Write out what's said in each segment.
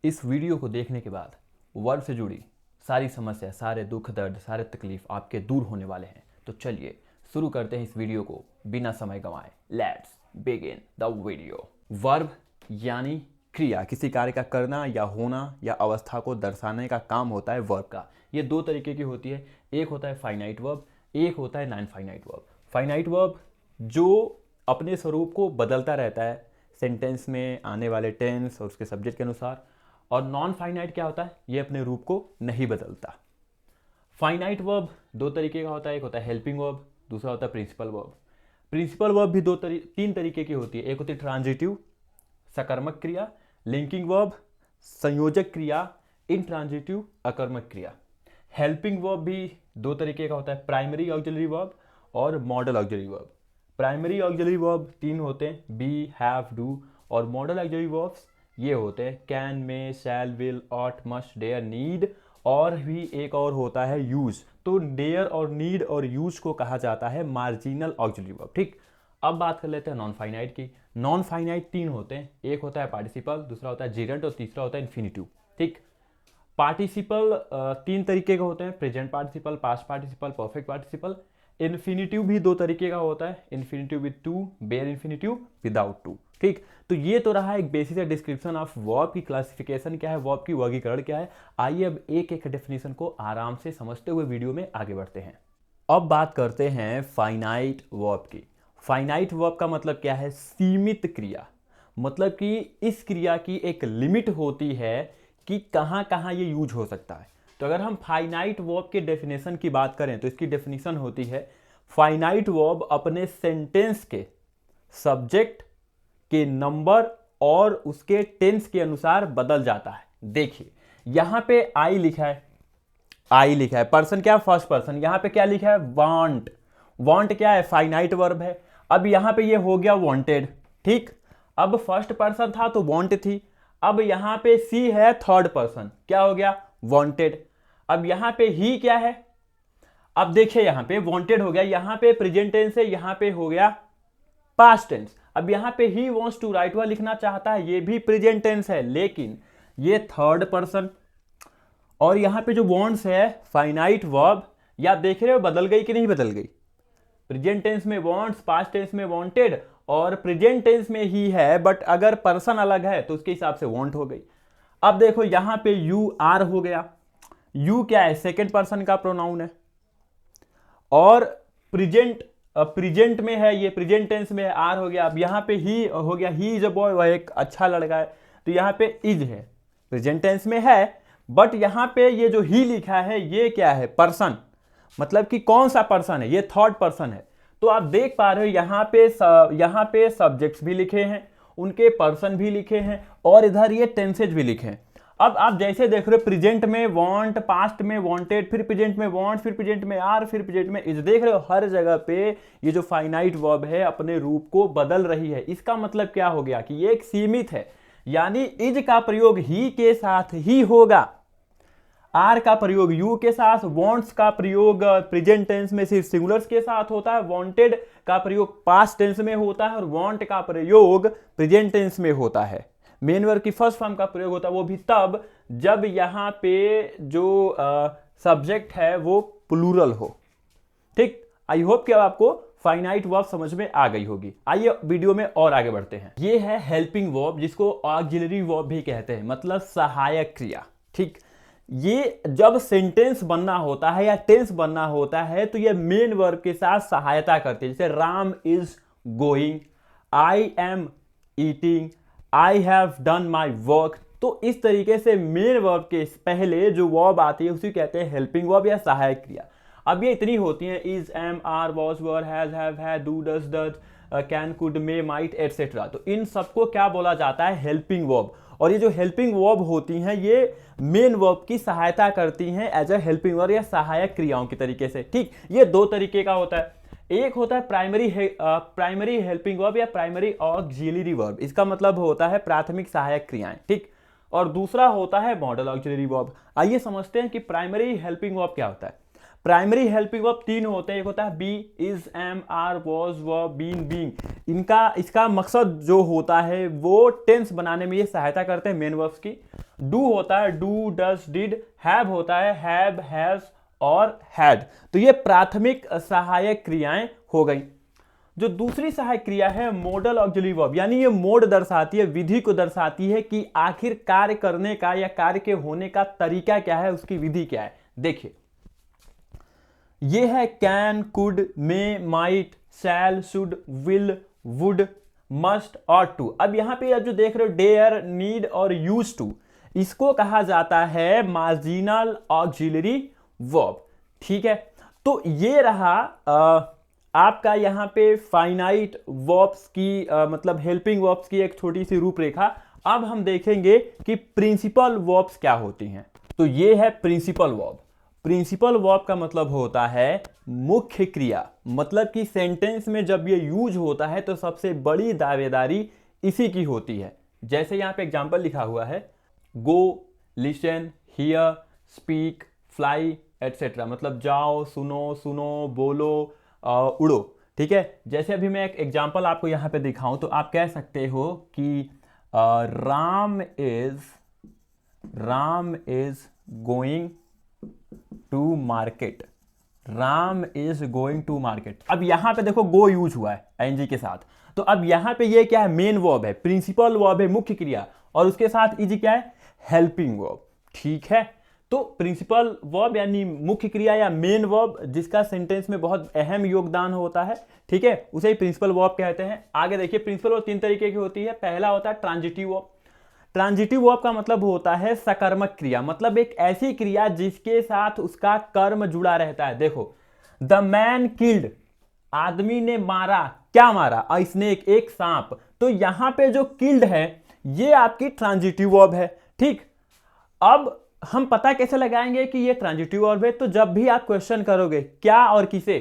इस वीडियो को देखने के बाद वर्ब से जुड़ी सारी समस्या, सारे दुख दर्द, सारे तकलीफ आपके दूर होने वाले हैं। तो चलिए शुरू करते हैं इस वीडियो को बिना समय गंवाए। Let's begin the video. Verb यानी क्रिया, किसी कार्य का करना या होना या अवस्था को दर्शाने का काम होता है वर्ब का। ये दो तरीके की होती है, एक होता है फाइनाइट वर्ब, एक होता है non finite verb. Finite verb जो अपने स्वरूप को बदलता रहता है सेंटेंस में आने वाले टेंस और उसके सब्जेक्ट के अनुसार, और नॉन फाइनाइट क्या होता है, ये अपने रूप को नहीं बदलता। फाइनाइट वर्ब दो तरीके का होता है, एक होता है हेल्पिंग वर्ब, दूसरा होता है प्रिंसिपल वर्ब। प्रिंसिपल वर्ब भी तीन तरीके की होती है, एक होती है ट्रांजिटिव सकर्मक क्रिया, लिंकिंग वर्ब संयोजक क्रिया, इंट्रांजिटिव अकर्मक क्रिया। हेल्पिंग वर्ब भी दो तरीके का होता है, प्राइमरी ऑक्सिलरी वर्ब और modal auxiliary verb. Primary auxiliary verb तीन होते हैं, बी, हैव, डू, और मॉडल ऑक्सिलरी वर्ब्स ये होते हैं can, may, shall, will, ought, must, dare, need, और भी एक और होता है यूज। तो डेयर और नीड और यूज को कहा जाता है मार्जिनल ऑक्सिलरी वर्ब। ठीक, अब बात कर लेते हैं नॉन फाइनाइट की। नॉन फाइनाइट तीन होते हैं, एक होता है पार्टिसिपल, दूसरा होता है जीरेंट और तीसरा होता है इन्फिनिटिव। ठीक, पार्टिसिपल तीन तरीके का होते हैं, present participle, past participle, perfect participle. Infinitive भी दो तरीके का होता है, infinitive with to, bare infinitive without to. ठीक, तो ये तो रहा एक बेसिक डिस्क्रिप्शन ऑफ वर्ब की क्लासिफिकेशन क्या है, वर्ब की वर्गीकरण क्या है। आइए अब एक एक डेफिनेशन को आराम से समझते हुए वीडियो में आगे बढ़ते हैं। अब बात करते हैं फाइनाइट वर्ब की। फाइनाइट वर्ब का मतलब क्या है, सीमित क्रिया। मतलब कि इस क्रिया की एक लिमिट होती है कि कहां कहां ये यूज हो सकता है। तो अगर हम फाइनाइट वर्ब के डेफिनेशन की बात करें तो इसकी डेफिनेशन होती है, फाइनाइट वर्ब अपने सेंटेंस के सब्जेक्ट के नंबर और उसके टेंस के अनुसार बदल जाता है। देखिए यहां पे आई लिखा है, आई लिखा है, पर्सन क्या, फर्स्ट पर्सन। यहां पे क्या लिखा है, वांट। वांट क्या है, फाइनाइट वर्ब है। अब यहां पे ये हो गया वांटेड। ठीक, अब फर्स्ट पर्सन था तो वांट थी, अब यहां पे सी है थर्ड पर्सन, क्या हो गया, वांटेड। अब यहां पे ही क्या है, अब देखिए यहां पे वांटेड हो गया, यहां पे प्रेजेंट टेंस है, यहां पे हो गया पास्ट टेंस। अब यहां पे ही वांट्स टू राइट, वह लिखना चाहता है, ये भी प्रेजेंट टेंस है, लेकिन ये थर्ड पर्सन। और यहां पे जो वांट्स है फाइनाइट वर्ब, या देख रहे हो बदल गई कि नहीं बदल गई। प्रेजेंट टेंस में वांट्स, पास्ट टेंस में वांटेड, और प्रेजेंट टेंस में ही है, बट अगर पर्सन अलग है तो उसके हिसाब से वांट हो गई। अब देखो यहां पे यू आर हो गया, यू क्या है, सेकेंड पर्सन का प्रोनाउन है, और प्रेजेंट में है, ये प्रेजेंट टेंस में है, आर हो गया। अब यहां पे ही हो गया, ही इज अ बॉय, वह एक अच्छा लड़का है, तो यहां पे इज है, प्रेजेंट टेंस में है, बट यहां पे ये जो ही लिखा है ये क्या है, पर्सन। मतलब कि कौन सा पर्सन है, ये थर्ड पर्सन है। तो आप देख पा रहे हो यहां पे सब्जेक्ट्स भी लिखे हैं, उनके पर्सन भी लिखे हैं, और इधर ये टेंसेज भी लिखे हैं। अब आप जैसे देख रहे हो, प्रेजेंट में वांट, पास्ट में वांटेड, फिर प्रेजेंट में वांट, फिर प्रेजेंट में आर, फिर प्रेजेंट में इज। देख रहे हो हर जगह पे ये जो फाइनाइट वर्ब है अपने रूप को बदल रही है। इसका मतलब क्या हो गया कि ये एक सीमित है, यानी इज का प्रयोग ही के साथ ही होगा, आर का प्रयोग यू के साथ, वांट्स का प्रयोग प्रेजेंट टेंस में सिर्फ सिंगुलर्स के साथ होता है, वांटेड का प्रयोग पास्ट टेंस में होता है, और वांट का प्रयोग प्रेजेंट टेंस में होता है। मेन वर्ब की फर्स्ट फॉर्म का प्रयोग होता है, वो भी तब जब यहां पे जो सब्जेक्ट है वो प्लूरल हो। ठीक, आई होप कि अब आपको फाइनाइट वर्ब समझ में आ गई होगी। आइए वीडियो में और आगे बढ़ते हैं। ये है हेल्पिंग वर्ब, जिसको ऑक्सिलरी वर्ब भी कहते हैं, मतलब सहायक क्रिया। ठीक, ये जब सेंटेंस बनना होता है या टेंस बनना होता है तो ये मेन वर्ब के साथ सहायता करती है। जैसे Ram is going, I am eating, I have done my work. तो इस तरीके से मेन वर्ब के पहले जो वर्ब आती है उसी कहते हैं हेल्पिंग वर्ब या सहायक क्रिया। अब ये इतनी होती हैं, is, am, are, was, were, has, have, had, do, does, does, can, could, may, might, etcetera. तो इन सबको क्या बोला जाता है, हेल्पिंग वर्ब। और ये जो हेल्पिंग वर्ब होती हैं ये मेन वर्ब की सहायता करती हैं एज अ हेल्पिंग वर्ब या सहायक क्रियाओं के तरीके से। ठीक, ये दो तरीके का होता है, एक होता है प्राइमरी हेल्पिंग वर्ब या प्राइमरी ऑक्सिलरी वर्ब, इसका मतलब होता है प्राथमिक सहायक क्रियाएं। ठीक, और दूसरा होता है मॉडल ऑक्सिलरी वर्ब। आइए समझते हैं कि प्राइमरी हेल्पिंग वर्ब क्या होता है। प्राइमरी हेल्पिंग वर्ब 3 होते हैं, एक होता है be, is, am, are, was, verb, been, being. इसका मकसद जो होता है वो टेंस बनाने में ये सहायता करते हैं मेन वर्ब्स की। डू होता है डू, डज, डिड। हैव होता है हैव, हैज और हैड। तो ये प्राथमिक सहायक क्रियाएं हो गई। जो दूसरी सहायक क्रिया है मॉडल ऑक्सिलरी वर्ब, यानी ये मोड दर्शाती है, विधि को दर्शाती है कि आखिर कार्य करने का या कार्य के होने का तरीका क्या है, उसकी विधि क्या है। देखिए ये है can, could, may, might, shall, should, will, would, must और टू। अब यहां पे अब जो देख रहे हो डेयर, नीड और यूज टू, इसको कहा जाता है मार्जिनल ऑक्सिलरी वर्ब। ठीक है, तो ये रहा आपका यहां पे फाइनाइट वर्ब्स की मतलब हेल्पिंग वर्ब्स की एक छोटी सी रूपरेखा। अब हम देखेंगे कि प्रिंसिपल वर्ब्स क्या होती हैं। तो ये है प्रिंसिपल वर्ब। प्रिंसिपल वर्ब का मतलब होता है मुख्य क्रिया, मतलब कि सेंटेंस में जब ये यूज होता है तो सबसे बड़ी दावेदारी इसी की होती है। जैसे यहां पे एग्जांपल लिखा हुआ है go, listen, hear, speak, fly etcetera, मतलब जाओ, सुनो, सुनो, बोलो, उड़ो। ठीक है, जैसे अभी मैं एक एग्जांपल आपको यहां पे दिखाऊं तो आप कह सकते हो कि Ram is going to market. Ram is going to market. अब यहां पे देखो गो यूज हुआ है एनजी के साथ, तो अब यहां पे ये क्या है, मेन वर्ब है, प्रिंसिपल वर्ब है, मुख्य क्रिया, और उसके साथ इज क्या है, हेल्पिंग वर्ब। ठीक है, तो प्रिंसिपल वर्ब यानी मुख्य क्रिया या मेन वर्ब जिसका सेंटेंस में बहुत अहम योगदान होता है, ठीक है, उसे ही प्रिंसिपल वर्ब कहते हैं। आगे देखिए प्रिंसिपल वर्ब 3 तरीके की होती है। पहला होता है ट्रांजिटिव वर्ब। ट्रांजिटिव वर्ब का मतलब होता है सकर्मक क्रिया, मतलब एक ऐसी क्रिया जिसके साथ उसका कर्म जुड़ा रहता है। देखो द मैन किल्ड, आदमी ने मारा, क्या मारा, अ स्नेक, एक सांप। तो यहां पे जो किल्ड है ये आपकी ट्रांजिटिव वर्ब है। ठीक, अब हम पता कैसे लगाएंगे कि ये ट्रांजिटिव वर्ब है, तो जब भी आप क्वेश्चन करोगे क्या और किसे,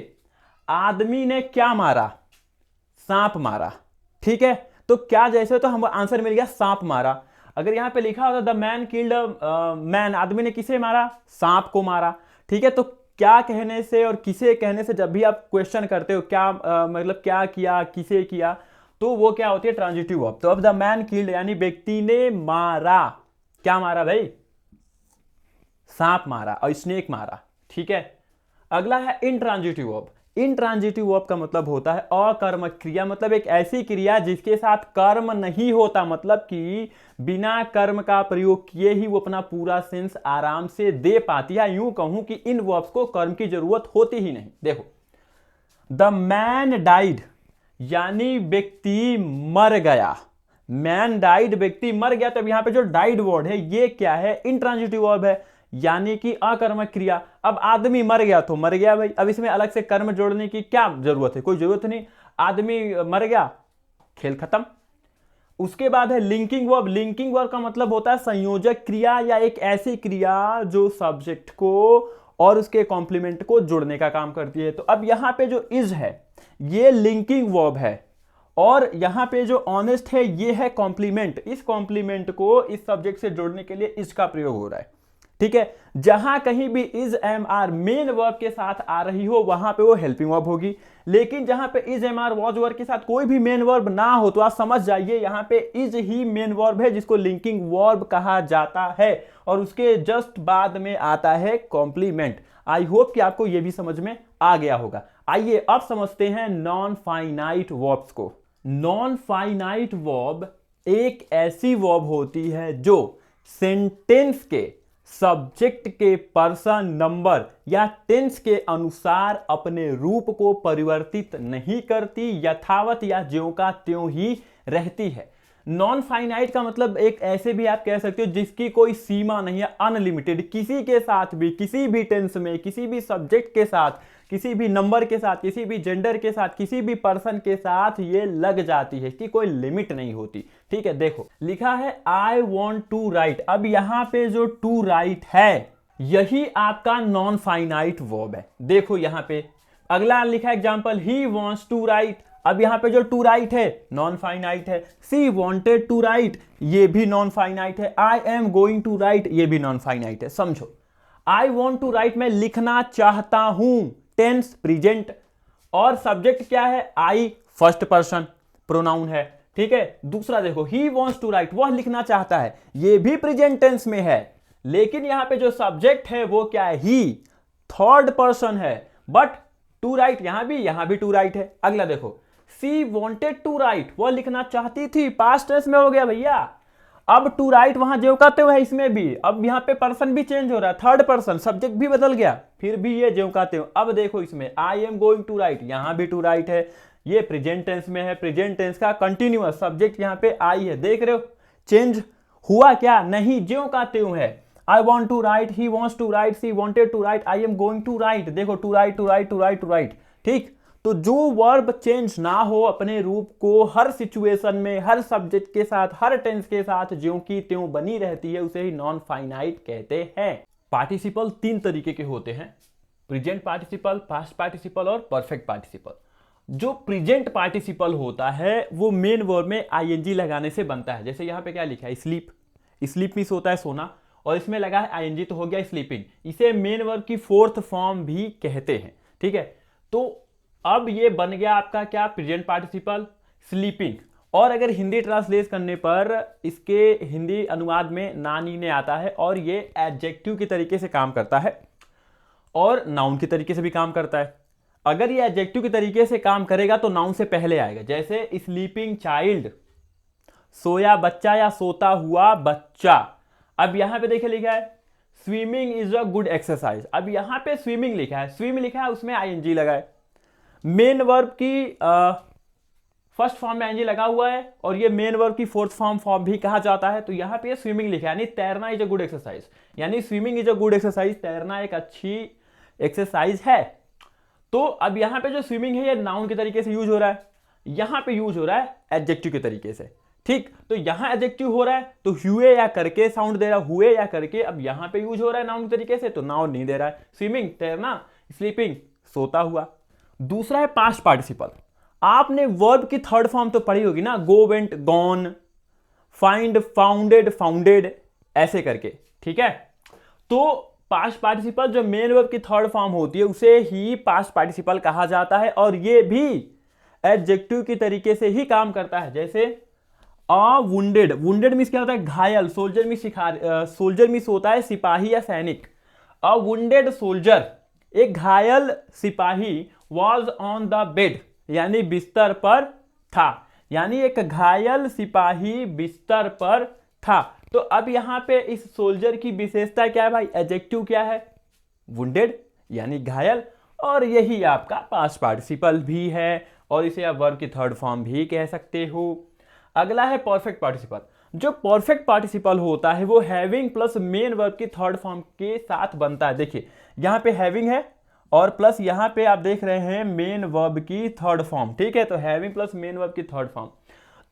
आदमी ने क्या मारा, सांप मारा। ठीक है, तो क्या जैसे तो हम आंसर मिल गया सांप मारा। अगर यहां पे लिखा होता द मैन किल्ड मैन, आदमी ने किसे मारा, सांप को मारा। ठीक है, तो क्या कहने से और किसे कहने से जब भी आप क्वेश्चन करते हो क्या मतलब क्या किया, किसे किया, तो वो क्या होती है, ट्रांजिटिव वर्ब। तो अब द मैन किल्ड यानी व्यक्ति ने मारा, क्या मारा भाई, सांप मारा और स्नेक मारा। ठीक है, अगला है इंट्रांजिटिव वर्ब। इंट्रांजिटिव वर्ब का मतलब होता है अकर्मक क्रिया, मतलब एक ऐसी क्रिया जिसके साथ कर्म नहीं होता, मतलब कि बिना कर्म का प्रयोग किए ही वो अपना पूरा सेंस आराम से दे पाती है। यूं कहूं कि इन वर्ब्स को कर्म की जरूरत होती ही नहीं। देखो द मैन डाइड यानी व्यक्ति मर गया, मैन डाइड व्यक्ति मर गया। तब यहां पे जो डाइड वर्ड है ये क्या है, इंट्रांजिटिव वर्ब है, यानी कि अकर्मक क्रिया। अब आदमी मर गया तो मर गया भाई, अब इसमें अलग से कर्म जोड़ने की क्या जरूरत है, कोई जरूरत नहीं, आदमी मर गया, खेल खत्म। उसके बाद है लिंकिंग वर्ब। लिंकिंग वर्ब का मतलब होता है संयोजक क्रिया या एक ऐसी क्रिया जो सब्जेक्ट को और उसके कॉम्प्लीमेंट को जोड़ने का काम करती है। तो अब यहां पे जो इज है ये लिंकिंग वर्ब है, और यहां पे जो ऑनेस्ट है ये है कॉम्प्लीमेंट। इस कॉम्प्लीमेंट को इस सब्जेक्ट से जोड़ने के लिए इज का प्रयोग हो रहा है। ठीक है, जहां कहीं भी is, am, are main verb के साथ आ रही हो वहां पे वो हेल्पिंग वर्ब होगी, लेकिन जहां पे is, am, are, was verb के साथ कोई भी मेन वर्ब ना हो तो आप समझ जाइए यहां पे इज ही मेन वर्ब है जिसको लिंकिंग वर्ब कहा जाता है, और उसके जस्ट बाद में आता है कॉम्प्लीमेंट। आई होप कि आपको यह भी समझ में आ गया होगा। आइए अब समझते हैं नॉन फाइनाइट वर्ब्स को। नॉन फाइनाइट वर्ब एक ऐसी वर्ब होती है जो सेंटेंस के सब्जेक्ट के पर्सन, नंबर या टेंस के अनुसार अपने रूप को परिवर्तित नहीं करती, यथावत या ज्यों का त्यों ही रहती है। नॉन फाइनाइट का मतलब एक ऐसे भी आप कह सकते हो जिसकी कोई सीमा नहीं है, अनलिमिटेड, किसी के साथ भी, किसी भी टेंस में, किसी भी सब्जेक्ट के साथ, किसी भी नंबर के साथ, किसी भी जेंडर के साथ, किसी भी पर्सन के साथ ये लग जाती है, इसकी कोई लिमिट नहीं होती। ठीक है, देखो लिखा है आई वॉन्ट टू राइट। अब यहां पे जो टू राइट है यही आपका नॉन फाइनाइट वर्ब है। देखो यहां पे अगला लिखा है example, he wants to write. अब यहां पे जो टू राइट है नॉन फाइनाइट है। सी वॉन्टेड टू राइट, ये भी नॉन फाइनाइट है। I am going to write, ये भी नॉन फाइनाइट है। समझो आई वॉन्ट टू राइट, मैं लिखना चाहता हूं, टेंस प्रेजेंट, और सब्जेक्ट क्या है, आई, फर्स्ट पर्सन प्रोनाउन है, ठीक है। दूसरा देखो, ही वॉन्ट्स टू राइट, वह लिखना चाहता है, ये भी प्रेजेंट टेंस में है, लेकिन यहां पे जो सब्जेक्ट है वो क्या है, ही, थर्ड पर्सन है, बट टू राइट यहां भी टू राइट है। अगला देखो, सी वॉन्टेड टू राइट, वह लिखना चाहती थी, पास्ट टेंस में हो गया भैया। अब टू राइट वहां जो कहते हो है इसमें भी, अब यहां पे पर्सन भी चेंज हो रहा है, थर्ड पर्सन, सब्जेक्ट भी बदल गया, फिर भी ये जो कहते हो। अब देखो इसमें I am going to write, यहां भी टू राइट है, ये प्रेजेंट टेंस में है, प्रेजेंट टेंस का कंटिन्यूअस, सब्जेक्ट यहां पे आई है, देख रहे हो चेंज हुआ क्या, नहीं, ज्यों कहते हो है। I want to write, he wants to write, she wanted to write, I am going to write, देखो to write to write to write to write, ठीक। तो जो वर्ब चेंज ना हो अपने रूप को हर सिचुएशन में, हर सब्जेक्ट के साथ, हर टेंस के साथ ज्यों की त्यों बनी रहती है, उसे ही नॉन फाइनाइट कहते हैं। पार्टिसिपल तीन तरीके के होते हैं, प्रेजेंट पार्टिसिपल, पास्ट पार्टिसिपल और परफेक्ट पार्टिसिपल। जो प्रेजेंट पार्टिसिपल होता है वो मेन वर्ब में आईएनजी लगाने से बनता है। जैसे यहां पे क्या लिखा है, स्लीप, स्लीप मीन्स होता है सोना, और इसमें लगा है आईएनजी तो हो गया स्लीपिंग, इसे मेन वर्ब की फोर्थ फॉर्म भी कहते हैं, ठीक है। तो अब ये बन गया आपका क्या, प्रेजेंट पार्टिसिपल, स्लीपिंग। और अगर हिंदी ट्रांसलेट करने पर इसके हिंदी अनुवाद में नानी ने आता है, और ये एडजेक्टिव के तरीके से काम करता है और नाउन के तरीके से भी काम करता है। अगर ये एडजेक्टिव के तरीके से काम करेगा तो नाउन से पहले आएगा, जैसे स्लीपिंग चाइल्ड, सोया बच्चा या सोता हुआ बच्चा। अब यहां पे देखिए लिखा है swimming is a good exercise, अब यहां पे स्विमिंग लिखा है, स्विम लिखा है, उसमें आईएनजी लगा है, मेन वर्ब की फर्स्ट फॉर्म में आईएनजी लगा हुआ है, और ये मेन वर्ब की फोर्थ फॉर्म भी कहा जाता है। तो यहां पे स्विमिंग लिखा है, यानी तैरना इज अ गुड एक्सरसाइज, यानी swimming is a good exercise, तैरना एक अच्छी एक्सरसाइज है। तो अब यहां पे जो स्विमिंग है ये नाउन के तरीके से यूज हो रहा है, यहां पे यूज हो रहा है एडजेक्टिव के तरीके से, ठीक। तो यहां एडजेक्टिव हो रहा है तो हुए या करके साउंड दे रहा है, हुए या करके। अब यहां पे यूज हो रहा है नाउन के तरीके से, तो नाउन नहीं दे रहा है, स्विमिंग तैरना, स्लीपिंग सोता हुआ। दूसरा है पास्ट पार्टिसिपल। आपने वर्ब की थर्ड फॉर्म तो पढ़ी होगी ना, go, went, gone, find, founded, founded, ऐसे करके, ठीक है। तो पास्ट पार्टिसिपल जो मेन वर्ब की थर्ड फॉर्म होती है उसे ही पास्ट पार्टिसिपल कहा जाता है, और ये भी एडजेक्टिव की तरीके से ही काम करता है। जैसे वुंडेड, वुंडेड मीन्स क्या होता है, घायल, सोल्जर मीन्स सोल्जर मीन्स होता है सिपाही या सैनिक। अ वुंडेड सोल्जर, एक घायल सिपाही, वॉज ऑन द बेड, यानी बिस्तर पर था, यानी एक घायल सिपाही बिस्तर पर था। तो अब यहां पे इस सोल्जर की विशेषता क्या है भाई, एडजेक्टिव क्या है, वुंडेड यानी घायल, और यही आपका पास्ट पार्टिसिपल भी है, और इसे आप वर्ब की थर्ड फॉर्म भी कह सकते हो। अगला है परफेक्ट पार्टिसिपल। जो परफेक्ट पार्टिसिपल होता है वो हैविंग प्लस मेन वर्ब की थर्ड फॉर्म के साथ बनता है। देखिए यहां पे हैविंग है और प्लस यहां पे आप देख रहे हैं मेन वर्ब की थर्ड फॉर्म, ठीक है। तो हैविंग प्लस मेन वर्ब की थर्ड फॉर्म,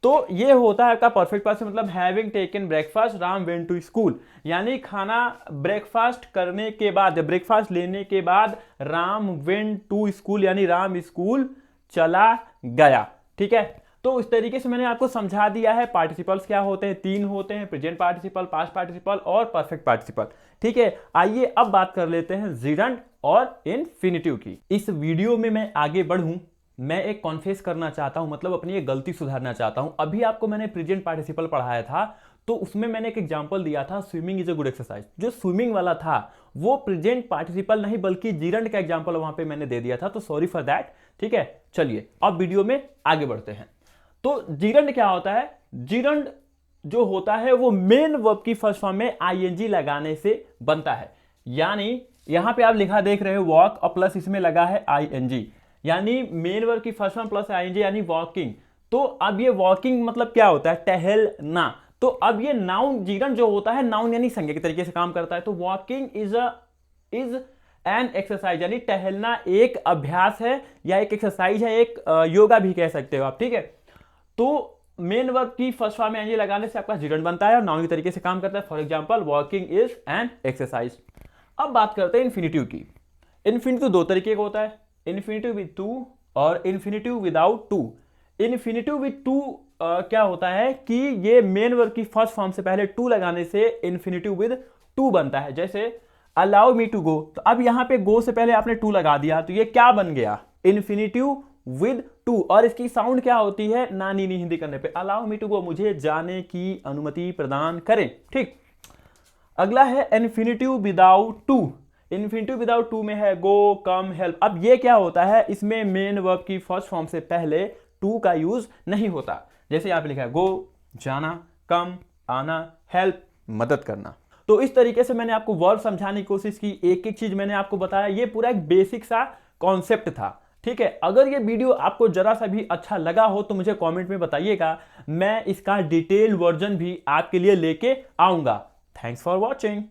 तो ये होता है आपका परफेक्ट पास्ट, मतलब having taken breakfast Ram went to school, यानी खाना ब्रेकफास्ट करने के बाद, ब्रेकफास्ट लेने के बाद राम वेंट टू स्कूल, यानी राम स्कूल चला गया, ठीक है। तो इस तरीके से मैंने आपको समझा दिया है पार्टिसिपल्स क्या होते हैं, तीन होते हैं, प्रेजेंट पार्टिसिपल, पास्ट पार्टिसिपल और परफेक्ट पार्टिसिपल, ठीक है। आइए अब बात कर लेते हैं जिरंड और इनफिनिटिव की। इस वीडियो में मैं आगे बढ़ूं, मैं एक कॉन्फेस करना चाहता हूं, मतलब अपनी एक गलती सुधारना चाहता हूं। अभी आपको मैंने प्रेजेंट पार्टिसिपल पढ़ाया था, तो उसमें मैंने एक एग्जांपल दिया था swimming is a good exercise. जो स्विमिंग वाला था वो प्रेजेंट पार्टिसिपल नहीं बल्कि जिरंड का एग्जांपल वहां पे मैंने दे दिया था, तो सॉरी फॉर दैट, ठीक है। चलिए अब वीडियो में आगे बढ़ते हैं। तो जिरंड क्या होता है, जिरंड जो होता है वो मेन वर्ब की फर्स्ट फॉर्म में आईएनजी लगाने से बनता है। यानी यहां पे आप लिखा देख रहे हो वॉक और प्लस इसमें लगा है आईएनजी, यानी मेन वर्ब की फर्स्ट फॉर्म प्लस आईएनजी यानी वॉकिंग। तो अब ये वॉकिंग मतलब क्या होता है, टहलना। तो अब ये नाउन, जिरंड जो होता है नाउन यानी संज्ञा के तरीके से काम करता है। तो वॉकिंग इज एन एक्सरसाइज, यानी टहलना एक अभ्यास है या एक एक्सरसाइज है, एक योगा भी कह सकते हो आप, ठीक है। तो मेन वर्ब की फर्स्ट फॉर्म में एनजी लगाने से आपका जिरंड बनता है और नाउन के तरीके से काम करता है। For example walking is an exercise. अब बात करते हैं इन्फिनिटिव की। इन्फिनिटिव दो तरीके का होता है, इन्फिनिटिव विद टू और infinitive without to. Infinitive with to क्या होता है कि ये मेन वर्ब की फर्स्ट फॉर्म से पहले टू लगाने से इन्फिनिटिव विद टू बनता है। जैसे अलाउ मी टू गो, तो अब यहां पे गो से पहले आपने टू लगा दिया, तो ये क्या बन गया, इन्फिनिटिव विद टू, और इसकी साउंड क्या होती है, ना नीनी हिंदी करने पे, अलाउ मी टू गो, मुझे जाने की अनुमति प्रदान करें। ठीक, अगला है infinitive without to. Infinitive without to में है गो, कम, हेल्प। अब ये क्या होता है, इसमें मेन वर्ब की फर्स्ट फॉर्म से पहले टू का यूज नहीं होता। जैसे यहां पे लिखा है गो जाना, कम आना, हेल्प मदद करना। तो इस तरीके से मैंने आपको वर्ब समझाने की कोशिश की, एक एक चीज मैंने आपको बताया, ये पूरा एक बेसिक सा कॉन्सेप्ट था। ठीक है, अगर ये वीडियो आपको जरा सा भी अच्छा लगा हो तो मुझे कमेंट में बताइएगा, मैं इसका डिटेल वर्जन भी आपके लिए लेके आऊंगा। Thanks for watching.